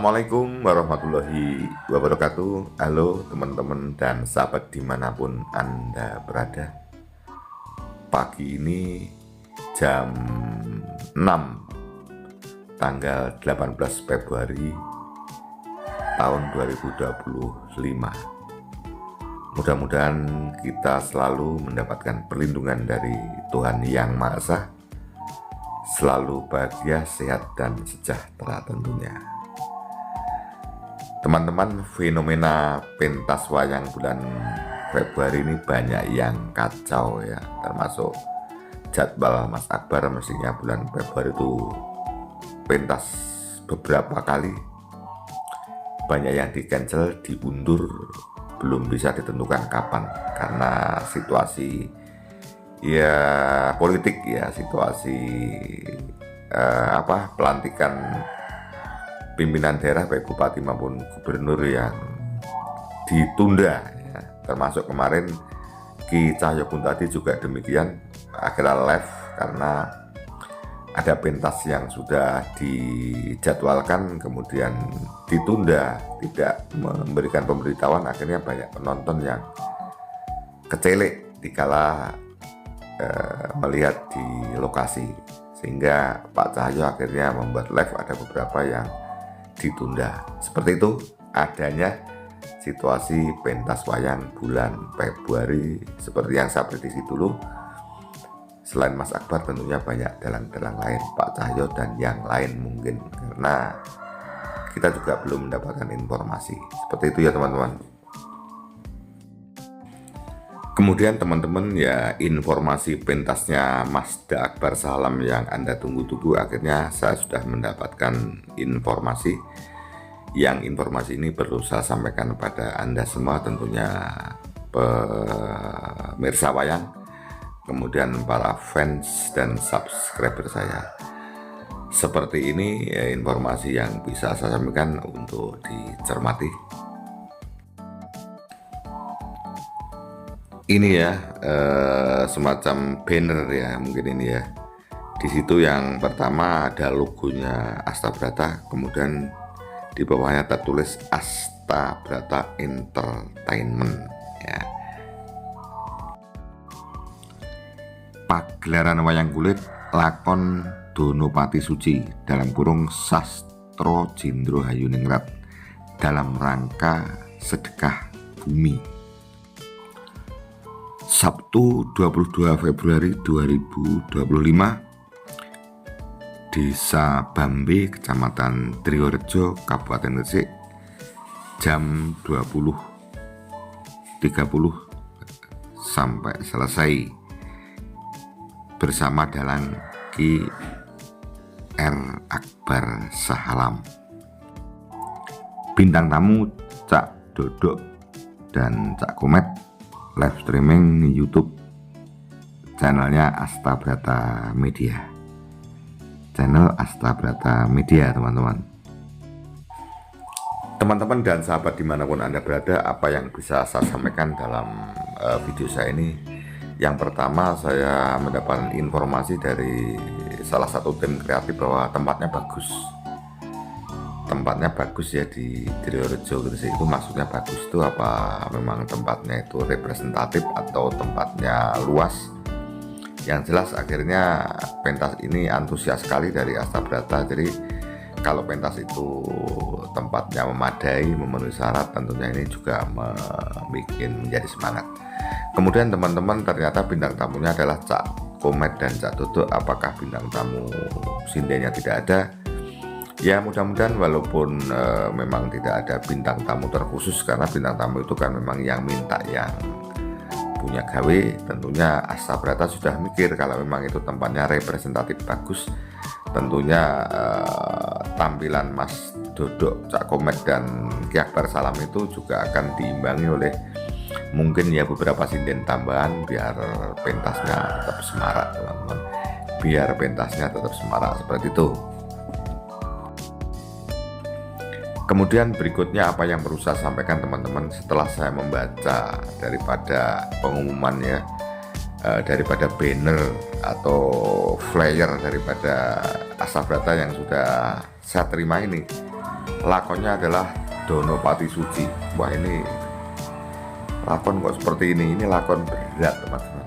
Assalamualaikum warahmatullahi wabarakatuh. Halo teman-teman dan sahabat dimanapun Anda berada. Pagi ini jam 6 tanggal 18 Februari tahun 2025. Mudah-mudahan kita selalu mendapatkan perlindungan dari Tuhan Yang Maha Esa, selalu bahagia, sehat, dan sejahtera tentunya. Teman-teman, fenomena pentas wayang bulan Februari ini banyak yang kacau ya, termasuk jadwal Mas Akbar. Mestinya bulan Februari itu pentas beberapa kali, banyak yang di-cancel, diundur, belum bisa ditentukan kapan karena situasi ya politik ya, situasi pelantikan pimpinan daerah baik bupati maupun gubernur yang ditunda ya. Termasuk kemarin Ki Cahyokun tadi juga demikian, akhirnya live karena ada pentas yang sudah dijadwalkan kemudian ditunda, tidak memberikan pemberitahuan. Akhirnya banyak penonton yang kecelek dikala melihat di lokasi, sehingga Pak Cahyo akhirnya membuat live, ada beberapa yang ditunda. Seperti itu adanya situasi pentas wayang bulan Februari seperti yang saya prediksi dulu. Selain Mas Akbar tentunya banyak dalang-dalang lain, Pak Cahyo dan yang lain mungkin, karena kita juga belum mendapatkan informasi. Seperti itu ya teman-teman. Kemudian teman-teman ya, informasi pentasnya Mas Akbar Salam yang Anda tunggu-tunggu, akhirnya saya sudah mendapatkan informasi. Yang informasi ini perlu saya sampaikan kepada Anda semua, tentunya pemirsa wayang, kemudian para fans dan subscriber saya. Seperti ini ya, informasi yang bisa saya sampaikan untuk dicermati. Ini ya semacam banner ya, mungkin ini ya. Di situ yang pertama ada logonya Astabrata, kemudian di bawahnya tertulis Astabrata Entertainment ya. Pagelaran wayang kulit lakon Donopati Suci dalam kurung Sastro Jendro Hayuningrat dalam rangka sedekah bumi. Sabtu 22 Februari 2025, Desa Bambe, Kecamatan Triorejo, Kabupaten Gresik, jam 20.30 sampai selesai, bersama dalang Ki R. Akbar Salam. Bintang tamu Cak Dodok dan Cak Komet, live streaming YouTube channelnya Astabrata Media. Channel Astabrata Media teman-teman. Teman-teman dan sahabat dimanapun Anda berada, apa yang bisa saya sampaikan dalam video saya ini? Yang pertama, saya mendapatkan informasi dari salah satu tim kreatif bahwa tempatnya bagus. Tempatnya bagus ya di Triorejo Gresik. Itu maksudnya bagus itu apa? Memang tempatnya itu representatif atau tempatnya luas? Yang jelas akhirnya pentas ini antusias sekali dari Astabrata. Jadi kalau pentas itu tempatnya memadai, memenuhi syarat, tentunya ini juga menjadi semangat. Kemudian teman-teman, ternyata bintang tamunya adalah Cak Komet dan Cak Dodok. Apakah bintang tamu sindennya tidak ada? Ya mudah-mudahan walaupun memang tidak ada bintang tamu terkhusus, karena bintang tamu itu kan memang yang minta yang punya gawe. Tentunya Astabrata sudah mikir kalau memang itu tempatnya representatif bagus, tentunya tampilan Mas Dodok, Cak Komet dan Ki Akbar Salam itu juga akan diimbangi oleh mungkin ya beberapa sinden tambahan biar pentasnya tetap semarak teman-teman, biar pentasnya tetap semarak seperti itu. Kemudian berikutnya apa yang perlu saya sampaikan teman-teman setelah saya membaca daripada pengumuman ya, daripada banner atau flyer daripada Astabrata yang sudah saya terima ini. lakonnya adalah Donopati Suci. Wah, ini lakon kok seperti ini lakon berat teman-teman.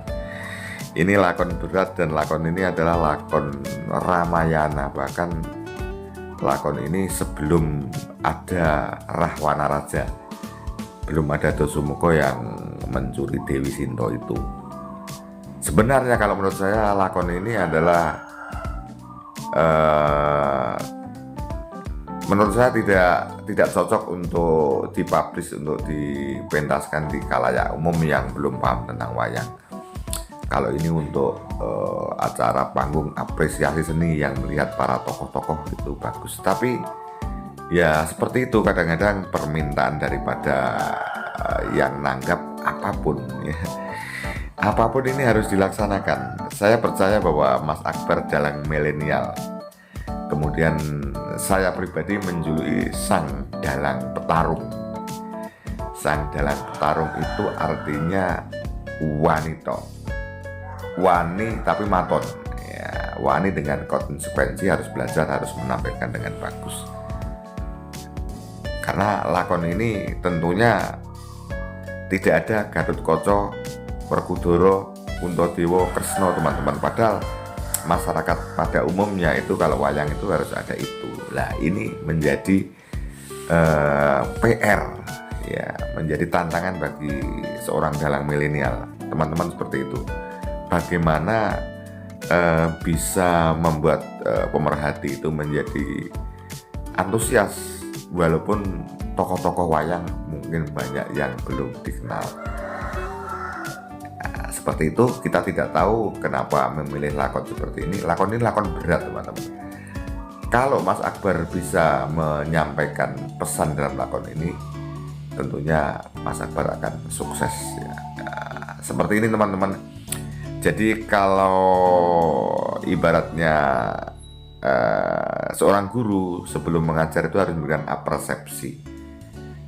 Ini lakon berat, dan lakon ini adalah lakon Ramayana. Bahkan lakon ini sebelum ada Rahwana Raja, belum ada Dasamuka yang mencuri Dewi Sinta itu. Sebenarnya kalau menurut saya lakon ini adalah menurut saya tidak cocok untuk dipublish, untuk dipentaskan di khalayak umum yang belum paham tentang wayang. Kalau ini untuk acara panggung apresiasi seni yang melihat para tokoh-tokoh itu bagus. Tapi ya seperti itu, kadang-kadang permintaan daripada yang nanggap apapun ya. Apapun ini harus dilaksanakan. Saya percaya bahwa Mas Akbar dalang milenial. Kemudian saya pribadi menjuluki sang dalang petarung. Sang dalang petarung itu artinya wanita. Wani tapi maton ya, wani dengan konsekuensi, harus belajar, harus menampilkan dengan bagus. Karena lakon ini tentunya tidak ada Gatotkaca, Werkudara, Puntadewa, Kresna teman-teman. Padahal masyarakat pada umumnya itu kalau wayang itu harus ada itu. Lah ini menjadi PR ya, menjadi tantangan bagi seorang dalang milenial teman-teman, seperti itu. Bagaimana bisa membuat pemerhati itu menjadi antusias, walaupun tokoh-tokoh wayang mungkin banyak yang belum dikenal. Nah, seperti itu, kita tidak tahu kenapa memilih lakon seperti ini. Lakon ini lakon berat teman-teman. Kalau Mas Akbar bisa menyampaikan pesan dalam lakon ini, tentunya Mas Akbar akan sukses ya. Nah, seperti ini teman-teman. Jadi kalau ibaratnya seorang guru sebelum mengajar itu harus memberikan persepsi,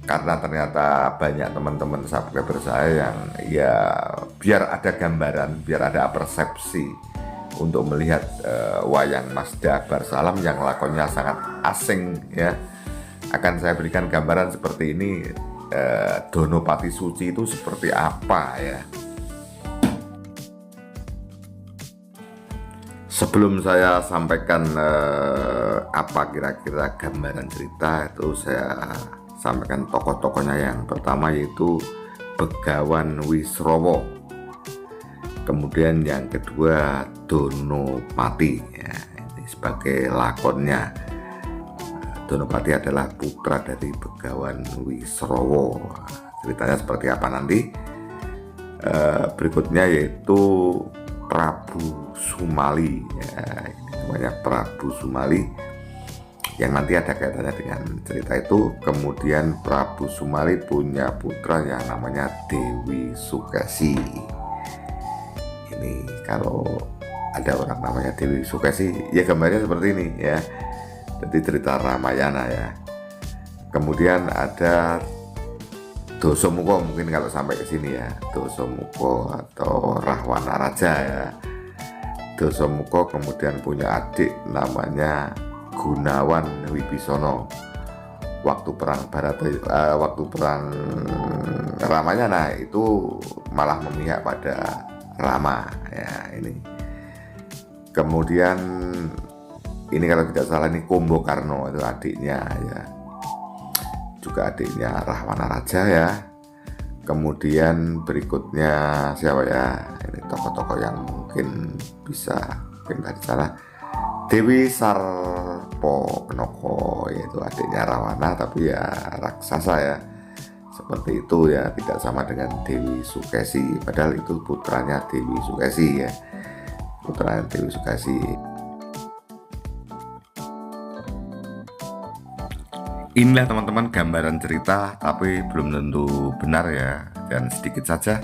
karena ternyata banyak teman-teman subscriber saya yang ya biar ada gambaran, biar ada persepsi untuk melihat wayang Mas Akbar Salam yang lakonnya sangat asing ya, akan saya berikan gambaran seperti ini. Donopati Suci itu seperti apa ya. Sebelum saya sampaikan apa kira-kira gambaran cerita, itu saya sampaikan tokoh-tokohnya. Yang pertama yaitu Begawan Wisrawa, kemudian yang kedua Donopati ya, ini sebagai lakonnya. Donopati adalah putra dari Begawan Wisrawa. Ceritanya seperti apa nanti? Berikutnya yaitu Prabu Sumali ya, ini namanya Prabu Sumali yang nanti ada kaitannya dengan cerita itu. Kemudian Prabu Sumali punya putra yang namanya Dewi Sukesi. Ini kalau ada orang namanya Dewi Sukesi ya gambarnya seperti ini ya, jadi cerita Ramayana ya. Kemudian ada Dasamuka, mungkin kalau sampai ke sini ya, Dasamuka atau Rahwana Raja ya. Dasamuka kemudian punya adik namanya Gunawan Wibisono. Waktu perang waktu perang Ramayana itu malah memihak pada Rama ya ini. Kemudian ini kalau tidak salah ini Kumbakarna, itu adiknya ya, juga adiknya Rahwana Raja ya. Kemudian berikutnya siapa ya, ini tokoh-tokoh yang mungkin bisa pindah di sana. Dewi Sarpokenoko, yaitu adiknya Rawana tapi ya raksasa ya, seperti itu ya, tidak sama dengan Dewi Sukesi, padahal itu putranya Dewi Sukesi ya, putranya Dewi Sukesi. Inilah teman-teman gambaran cerita, tapi belum tentu benar ya, dan sedikit saja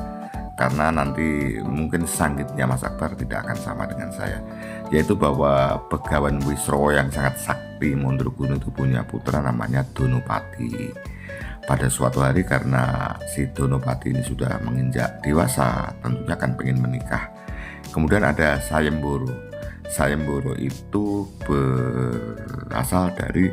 karena nanti mungkin sanggitnya Mas Akbar tidak akan sama dengan saya, yaitu bahwa Begawan Wisrawa yang sangat sakti Mondrogono itu punya putra namanya Donopati. Pada suatu hari karena si Donopati ini sudah menginjak dewasa, tentunya akan pengen menikah. Kemudian ada Sayembara. Sayembara itu berasal dari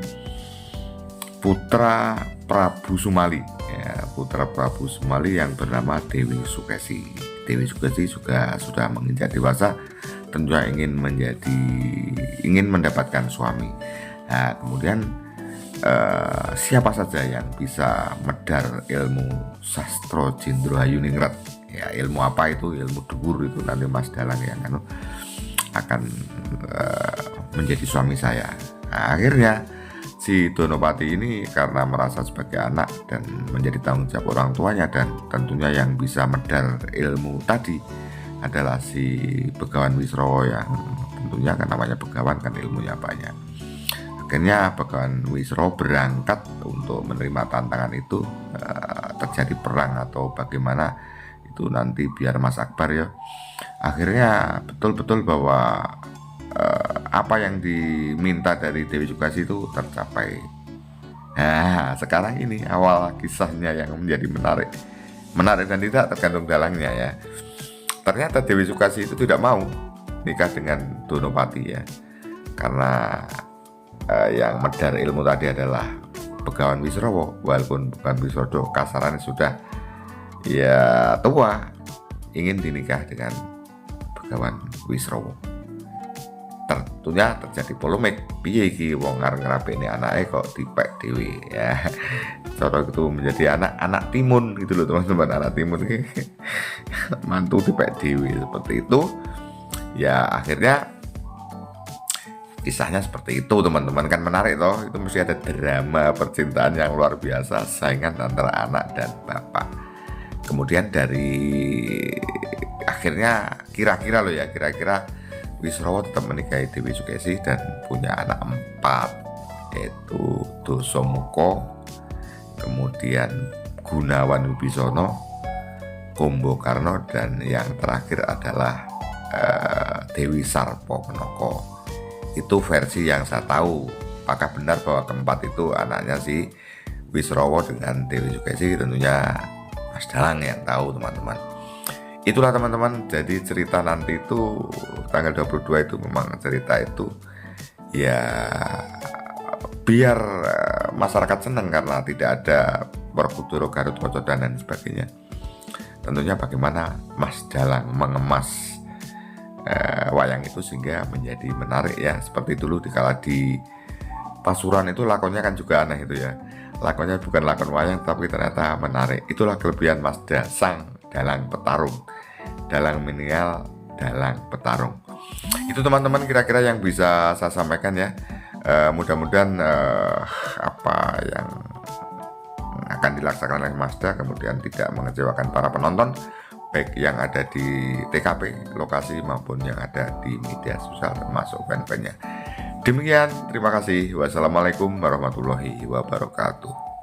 putra Prabu Sumali ya, putra Prabu Sumali yang bernama Dewi Sukesi. Dewi Sukesi juga sudah menginjak dewasa, tentunya ingin mendapatkan suami. Nah, kemudian siapa saja yang bisa medar ilmu sastro Jendro Hayuningrat ya, ilmu apa itu, ilmu dhuwur itu, nanti Mas Dalang yang akan menjadi suami saya. Nah, akhirnya si Donopati ini karena merasa sebagai anak dan menjadi tanggung jawab orang tuanya, dan tentunya yang bisa medar ilmu tadi adalah si Begawan Wisrawa, yang tentunya kan namanya Begawan kan ilmunya banyak. Akhirnya Begawan Wisrawa berangkat untuk menerima tantangan itu. Terjadi perang atau bagaimana itu nanti biar Mas Akbar ya. Akhirnya betul-betul bahwa apa yang diminta dari Dewi Sukesi itu tercapai. Nah, sekarang ini awal kisahnya yang menjadi menarik dan tidak tergantung dalangnya ya. Ternyata Dewi Sukesi itu tidak mau nikah dengan Donopati ya, karena yang medar ilmu tadi adalah Begawan Wisrawa, walaupun Begawan Wisrawa kasarannya sudah ya tua, ingin dinikah dengan Begawan Wisrawa. Tentunya terjadi polemik, piye iki wong ngarep-ngarepne anake kok dipek dhewe ya. Cara itu menjadi anak timun gitu loh teman-teman, anak timun iki mantu dipek dhewe seperti itu. Ya akhirnya kisahnya seperti itu teman-teman, kan menarik toh, itu mesti ada drama percintaan yang luar biasa, saingan antara anak dan bapak. Kemudian dari akhirnya kira-kira Wisrawa tetap menikahi Dewi Sukesi dan punya anak 4, yaitu Dasamuka, kemudian Gunawan Wibisono, Kumbakarna, dan yang terakhir adalah Dewi Sarpakenaka. Itu versi yang saya tahu. Apakah benar bahwa keempat itu anaknya si Wisrawa dengan Dewi Sukesi? Tentunya Mas Dalang yang tahu teman-teman. Itulah teman-teman, jadi cerita nanti itu tanggal 22 itu memang cerita itu ya biar masyarakat senang karena tidak ada Werkudara Garutkaca dan lain sebagainya. Tentunya bagaimana Mas Dalang mengemas wayang itu sehingga menjadi menarik ya. Seperti dulu dikala di Pasuruan itu lakonnya kan juga aneh itu ya. Lakonnya bukan lakon wayang tapi ternyata menarik. Itulah kelebihan Mas Sang Dalang Petarung, dalang minial, dalang petarung. Itu teman-teman kira-kira yang bisa saya sampaikan ya. Mudah-mudahan apa yang akan dilaksanakan oleh Mazda kemudian tidak mengecewakan para penonton, baik yang ada di TKP lokasi maupun yang ada di media sosial termasuk fan-fannya. Demikian, terima kasih. Wassalamualaikum warahmatullahi wabarakatuh.